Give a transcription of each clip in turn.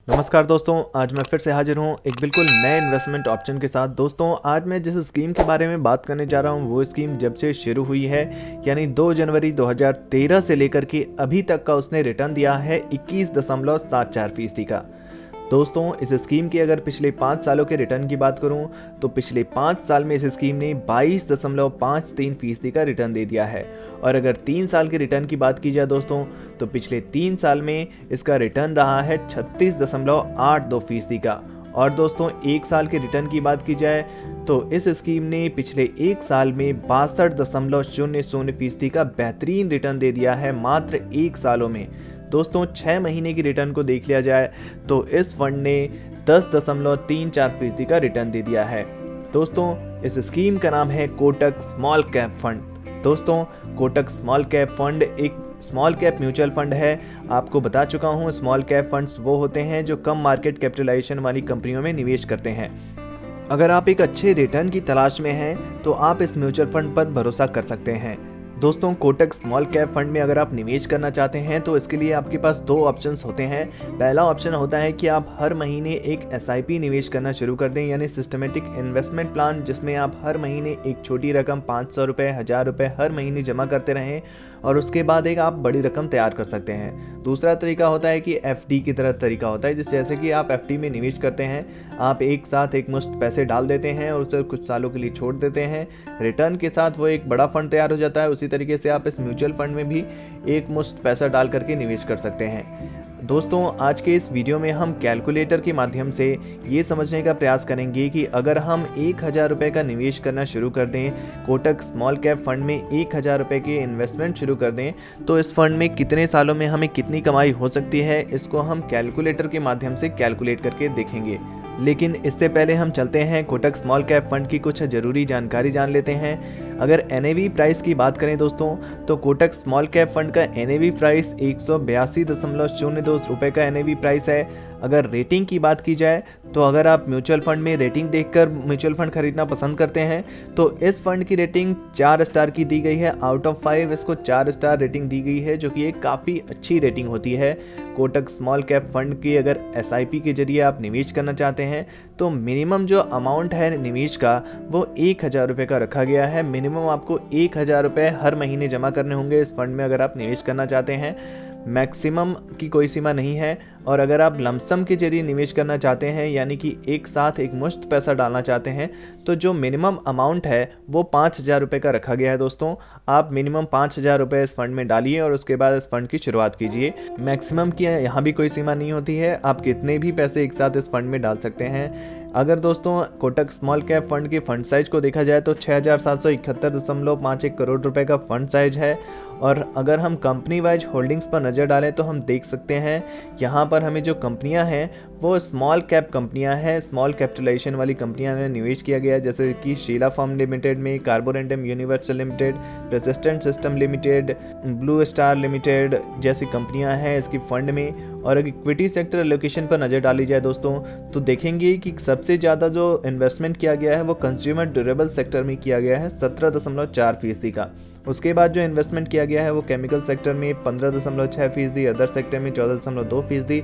नमस्कार दोस्तों, आज मैं फिर से हाजिर हूँ एक बिल्कुल नए इन्वेस्टमेंट ऑप्शन के साथ। दोस्तों, आज मैं जिस स्कीम के बारे में बात करने जा रहा हूँ वो स्कीम जब से शुरू हुई है यानी 2 जनवरी 2013 से लेकर के अभी तक का उसने रिटर्न दिया है 21.74% का। दोस्तों, इस स्कीम के अगर पिछले 5 सालों के रिटर्न की बात करूं तो पिछले 5 साल में इस स्कीम ने 22.53% का रिटर्न दे दिया है। और अगर 3 साल के रिटर्न की बात की जाए दोस्तों तो पिछले 3 साल में इसका रिटर्न रहा है 36.82% का। और दोस्तों, 1 साल के रिटर्न की बात की जाए तो इस स्कीम ने पिछले 1 साल में 62.00% का बेहतरीन रिटर्न दे दिया है मात्र 1 सालों में। दोस्तों, 6 महीने की रिटर्न को देख लिया जाए तो इस फंड ने 10.34% का रिटर्न दे दिया है। दोस्तों, इस स्कीम का नाम है कोटक स्मॉल कैप फंड। दोस्तों, कोटक स्मॉल कैप फंड एक स्मॉल कैप म्यूचुअल फंड है। आपको बता चुका हूँ, स्मॉल कैप फंड्स वो होते हैं जो कम मार्केट कैपिटलाइजेशन वाली कंपनियों में निवेश करते हैं। अगर आप एक अच्छे रिटर्न की तलाश में हैं तो आप इस म्यूचुअल फंड पर भरोसा कर सकते हैं। दोस्तों, कोटक स्मॉल कैप फंड में अगर आप निवेश करना चाहते हैं तो इसके लिए आपके पास 2 ऑप्शंस होते हैं। पहला ऑप्शन होता है कि आप हर महीने एक एसआईपी निवेश करना शुरू कर दें, यानी सिस्टमेटिक इन्वेस्टमेंट प्लान, जिसमें आप हर महीने एक छोटी रकम 500 रुपये, 1000 रुपये हर महीने जमा करते रहें और उसके बाद एक आप बड़ी रकम तैयार कर सकते हैं। दूसरा तरीका होता है कि एफडी की तरह तरीका होता है, जिस जैसे कि आप एफडी में निवेश करते हैं, आप एक साथ एक मुश्त पैसे डाल देते हैं और उसे कुछ सालों के लिए छोड़ देते हैं। रिटर्न के साथ वो एक बड़ा फंड तैयार हो जाता है। उसी तरीके से आप इस म्यूचुअल फंड में भी एक मुश्त पैसा डाल करके निवेश कर सकते हैं। दोस्तों, आज के इस वीडियो में हम कैलकुलेटर के माध्यम से ये समझने का प्रयास करेंगे कि अगर हम 1000 रुपये का निवेश करना शुरू कर दें, कोटक स्मॉल कैप फंड में 1000 रुपये के इन्वेस्टमेंट शुरू कर दें, तो इस फंड में कितने सालों में हमें कितनी कमाई हो सकती है, इसको हम कैलकुलेटर के माध्यम से कैलकुलेट करके देखेंगे। लेकिन इससे पहले हम चलते हैं कोटक स्मॉल कैप फंड की कुछ ज़रूरी जानकारी जान लेते हैं। अगर NAV प्राइस की बात करें दोस्तों तो कोटक स्मॉल कैप फंड का NAV प्राइस 182.02 रुपये का NAV प्राइस है। अगर रेटिंग की बात की जाए तो अगर आप म्यूचुअल फंड में रेटिंग देखकर म्यूचुअल फंड खरीदना पसंद करते हैं तो इस फंड की रेटिंग 4 स्टार की दी गई है। आउट ऑफ 5 इसको 4 स्टार रेटिंग दी गई है, जो कि एक काफ़ी अच्छी रेटिंग होती है। कोटक स्मॉल कैप फंड की अगर SIP के जरिए आप निवेश करना चाहते हैं तो मिनिमम जो अमाउंट है निवेश का वो 1000 रुपये का रखा गया है। मिनिमम आपको 1000 रुपये हर महीने जमा करने होंगे इस फंड में अगर आप निवेश करना चाहते हैं। मैक्सिमम की कोई सीमा नहीं है। और अगर आप लमसम के जरिए निवेश करना चाहते हैं, यानी कि एक साथ एक मुश्त पैसा डालना चाहते हैं, तो जो मिनिमम अमाउंट है वो 5000 रुपये का रखा गया है। दोस्तों, आप मिनिमम 5000 रुपये इस फंड में डालिए और उसके बाद इस फंड की शुरुआत कीजिए। मैक्सिमम की यहाँ भी कोई सीमा नहीं होती है, आप कितने भी पैसे एक साथ इस फंड में डाल सकते हैं। अगर दोस्तों कोटक स्मॉल कैप फंड की फंड साइज को देखा जाए तो 6771.51 करोड़ रुपए का फंड साइज है। और अगर हम कंपनी वाइज होल्डिंग्स पर नज़र डालें तो हम देख सकते हैं यहाँ पर हमें जो कंपनियाँ हैं वो स्मॉल कैप कंपनियाँ हैं, स्मॉल कैपिटलाइजेशन वाली कंपनियाँ में निवेश किया गया है, जैसे कि शीला फार्म लिमिटेड में, Carborundum universal limited, resistant system limited, blue star limited जैसी कंपनियाँ हैं इसकी फंड में। और अगर इक्विटी सेक्टर एलोकेशन पर नज़र डाली जाए दोस्तों तो देखेंगे कि सबसे ज़्यादा जो इन्वेस्टमेंट किया गया है वो कंज्यूमर ड्यूरेबल सेक्टर में किया गया है 17.4% का। उसके बाद जो इन्वेस्टमेंट किया गया है वो केमिकल सेक्टर में 15.6%, अदर सेक्टर में 14.2%,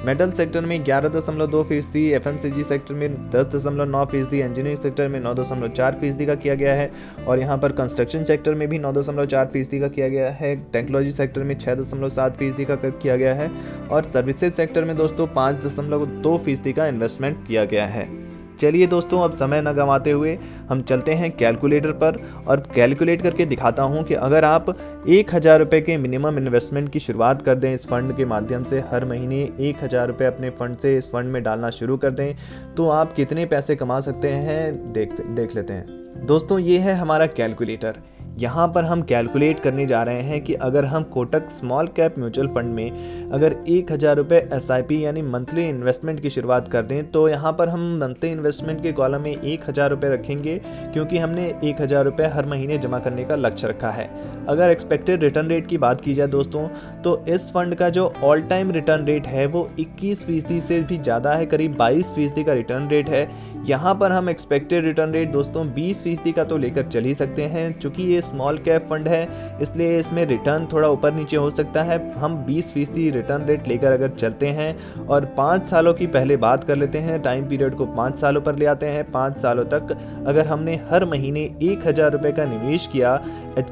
मेटल सेक्टर में 11.2%, FMCG सेक्टर में 10.9%, इंजीनियरिंग सेक्टर में 9.4% का किया गया है। और यहाँ पर कंस्ट्रक्शन सेक्टर में भी 9.4% का किया गया है। टेक्नोलॉजी सेक्टर में 6.7% का किया गया है। और सर्विसेज सेक्टर में दोस्तों 5.2% का इन्वेस्टमेंट किया गया है। चलिए दोस्तों, अब समय न गंवाते हुए हम चलते हैं कैलकुलेटर पर और कैलकुलेट करके दिखाता हूं कि अगर आप 1000 रुपये के मिनिमम इन्वेस्टमेंट की शुरुआत कर दें इस फंड के माध्यम से, हर महीने 1000 रुपये अपने फंड से इस फंड में डालना शुरू कर दें, तो आप कितने पैसे कमा सकते हैं देख लेते हैं। दोस्तों, ये है हमारा कैलकुलेटर। यहाँ पर हम कैलकुलेट करने जा रहे हैं कि अगर हम Kotak small cap mutual fund में अगर 1000 रुपये SIP यानी मंथली इन्वेस्टमेंट की शुरुआत कर दें तो यहाँ पर हम मंथली इन्वेस्टमेंट के कॉलम में 1000 रुपये रखेंगे, क्योंकि हमने 1000 रुपये हर महीने जमा करने का लक्ष्य रखा है। अगर एक्सपेक्टेड रिटर्न रेट की बात की जाए दोस्तों तो इस फंड का जो ऑल टाइम रिटर्न रेट है वो 21% से भी ज़्यादा है, करीब 22% का रिटर्न रेट है। यहाँ पर हम एक्सपेक्टेड रिटर्न रेट दोस्तों 20% का तो लेकर चल ही सकते हैं। चूँकि ये स्मॉल कैप फंड है इसलिए इसमें रिटर्न थोड़ा ऊपर नीचे हो सकता है। हम 20% रिटर्न रेट लेकर अगर चलते हैं और 5 सालों की पहले बात कर लेते हैं, टाइम पीरियड को 5 सालों पर ले आते हैं। 5 सालों तक अगर हमने हर महीने 1000 रुपये का निवेश किया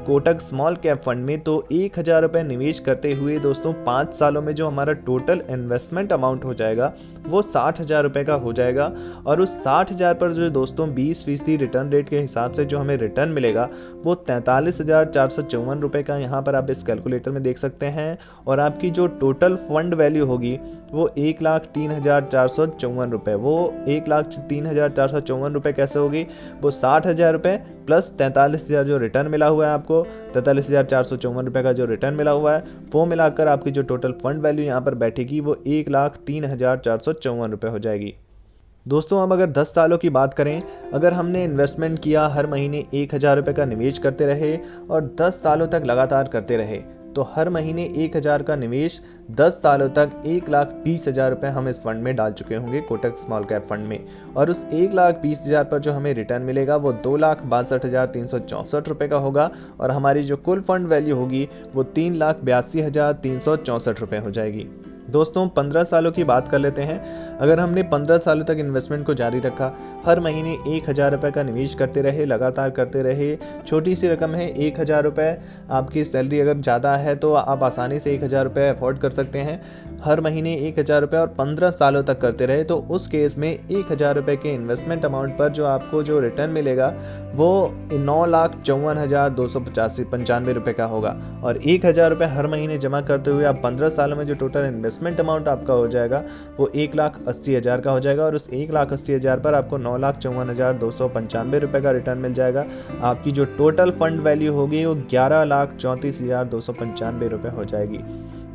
कोटक स्मॉल कैप फंड में, तो 1000 रुपये निवेश करते हुए दोस्तों 5 सालों में जो हमारा टोटल इन्वेस्टमेंट अमाउंट हो जाएगा वो 60,000 रुपये का हो जाएगा। और उस 60,000 पर जो दोस्तों 20% रिटर्न रेट के हिसाब से जो हमें रिटर्न मिलेगा वो 43,454 रुपये का यहाँ पर आप इस कैलकुलेटर में देख सकते हैं। और आपकी जो टोटल फंड वैल्यू होगी वो 1,03,454 रुपये। वो 1,03,454 रुपये कैसे होगी? वो 60,000 रुपये प्लस 43,000 जो रिटर्न मिला हुआ है आपको, 43,454 रुपये का जो रिटर्न मिला हुआ है वो मिलाकर आपकी जो टोटल फंड वैल्यू यहाँ पर बैठेगी वो 1,03,454 रुपये हो जाएगी। दोस्तों अब अगर 10 सालों की बात करें, अगर हमने इन्वेस्टमेंट किया, हर महीने 1000 रुपये का निवेश करते रहे और 10 सालों तक लगातार करते रहे, तो हर महीने 1000 का निवेश 10 सालों तक 1,20,000 रुपये हम इस फंड में डाल चुके होंगे कोटक स्मॉल कैप फंड में। और उस 1,20,000 पर जो हमें रिटर्न मिलेगा वो 2,62,364 रुपये का होगा। और हमारी जो कुल फंड वैल्यू होगी वो 3,82,364 रुपये हो जाएगी। दोस्तों 15 सालों की बात कर लेते हैं। अगर हमने 15 सालों तक इन्वेस्टमेंट को जारी रखा, हर महीने 1000 रुपये का निवेश करते रहे, लगातार करते रहे, छोटी सी रकम है 1000 रुपये, आपकी सैलरी अगर ज़्यादा है तो आप आसानी से 1000 रुपये अफोर्ड कर सकते हैं। हर महीने 1000 रुपये और 15 सालों तक करते रहे तो उस केस में 1000 रुपये के इन्वेस्टमेंट अमाउंट पर जो आपको जो रिटर्न मिलेगा वो 9,54,295 रुपये का होगा। और 1000 रुपये हर महीने जमा करते हुए आप 15 सालों में जो टोटल इन्वेस्टमेंट अमाउंट आपका हो जाएगा वो 1,80,000 का हो जाएगा। और उस 1,80,000 पर आपको 9,54,295 रुपये का रिटर्न मिल जाएगा। आपकी जो टोटल फंड वैल्यू होगी वो 11,34,295 रुपये हो जाएगी।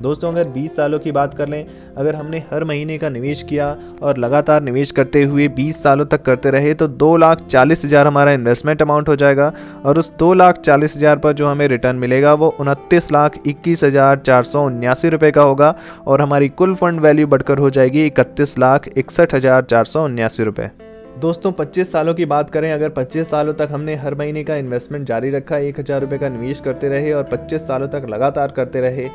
दोस्तों अगर 20 सालों की बात कर लें, अगर हमने हर महीने का निवेश किया और लगातार निवेश करते हुए 20 सालों तक करते रहे तो 2,40,000 हमारा इन्वेस्टमेंट अमाउंट हो जाएगा। और उस 2,40,000 पर जो हमें रिटर्न मिलेगा वो 29,21,479 रुपये का होगा। और हमारी कुल फंड वैल्यू बढ़कर हो जाएगी 31,61,479 रुपये। दोस्तों 25 सालों की बात करें, अगर 25 सालों तक हमने हर महीने का इन्वेस्टमेंट जारी रखा, 1000 रुपये का निवेश करते रहे और 25 सालों तक लगातार करते रहे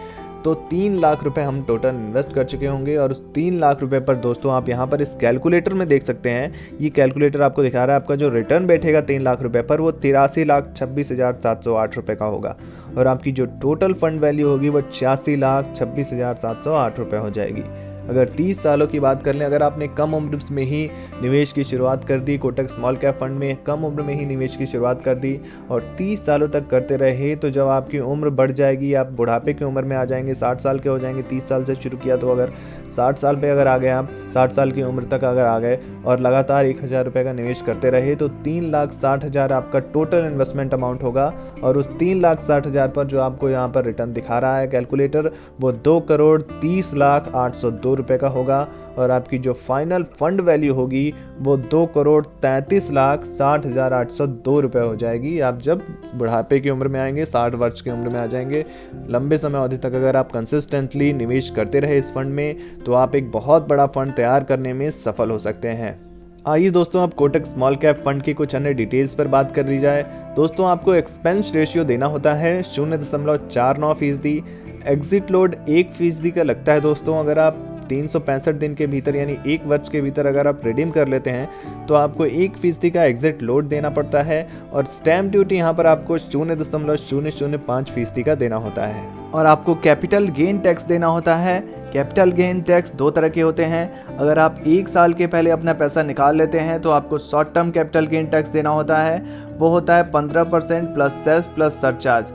तो 3 लाख रुपए हम टोटल इन्वेस्ट कर चुके होंगे। और उस 3 लाख रुपए पर दोस्तों आप यहाँ पर इस कैलकुलेटर में देख सकते हैं, ये कैलकुलेटर आपको दिखा रहा है आपका जो रिटर्न बैठेगा 3 लाख रुपए पर वो 83,26,708 रुपये का होगा। और आपकी जो टोटल फंड वैल्यू होगी वो 86,26,708 रुपये हो जाएगी। अगर 30 सालों की बात कर लें, अगर आपने कम उम्र में ही निवेश की शुरुआत कर दी, कोटक स्मॉल कैप फंड में कम उम्र में ही निवेश की शुरुआत कर दी और 30 सालों तक करते रहे, तो जब आपकी उम्र बढ़ जाएगी, आप बुढ़ापे की उम्र में आ जाएंगे, 60 साल के हो जाएंगे, 30 साल से शुरू किया तो अगर 60 साल पे अगर आ गए आप, 60 साल की उम्र तक अगर आ गए और लगातार 1000 रुपये का निवेश करते रहे तो 3,60,000 आपका टोटल इन्वेस्टमेंट अमाउंट होगा। और उस 3,60,000 पर जो आपको यहाँ पर रिटर्न दिखा रहा है कैलकुलेटर वो 2,30,08,02 रुपये का होगा। और आपकी जो फाइनल फंड वैल्यू होगी वो 2,33,60,802 रुपये हो जाएगी। आप जब बुढ़ापे की उम्र में आएंगे, 60 वर्ष की उम्र में आ जाएंगे, लंबे समय अवधि तक अगर आप कंसिस्टेंटली निवेश करते रहे इस फंड में तो आप एक बहुत बड़ा फंड तैयार करने में सफल हो सकते हैं। आइए दोस्तों अब कोटक स्मॉल कैप फंड की कुछ अन्य डिटेल्स पर बात कर ली जाए। दोस्तों आपको एक्सपेंस रेशियो देना होता है 0.49%। एग्जिट लोड 1% का लगता है दोस्तों। अगर आप 365 दिन के भीतर यानी 1 वर्ष के भीतर अगर आप रिडीम कर लेते हैं तो आपको 1% का एग्जिट लोड देना पड़ता है। और स्टैम्प ड्यूटी यहाँ पर आपको 0.005% का देना होता है। और आपको कैपिटल गेन टैक्स देना होता है। कैपिटल गेन टैक्स 2 तरह के होते हैं। अगर आप 1 साल के पहले अपना पैसा निकाल लेते हैं तो आपको short term capital gain tax देना होता है, वो होता है 15% प्लस सेस प्लस सरचार्ज।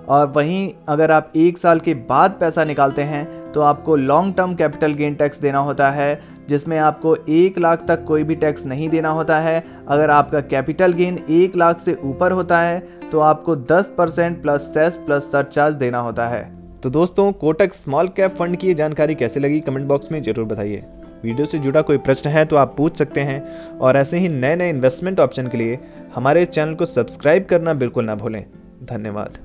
और वहीं अगर आप 1 साल के बाद पैसा निकालते हैं तो आपको long term capital gain tax देना होता है, जिसमें आपको 1 लाख तक कोई भी टैक्स नहीं देना होता है। अगर आपका कैपिटल गेन 1 लाख से ऊपर होता है तो आपको 10% प्लस सेस प्लस सरचार्ज देना होता है। तो दोस्तों कोटक स्मॉल कैप फंड की ये जानकारी कैसे लगी कमेंट बॉक्स में जरूर बताइए। वीडियो से जुड़ा कोई प्रश्न है तो आप पूछ सकते हैं। और ऐसे ही नए नए इन्वेस्टमेंट ऑप्शन के लिए हमारे चैनल को सब्सक्राइब करना बिल्कुल ना भूलें। धन्यवाद।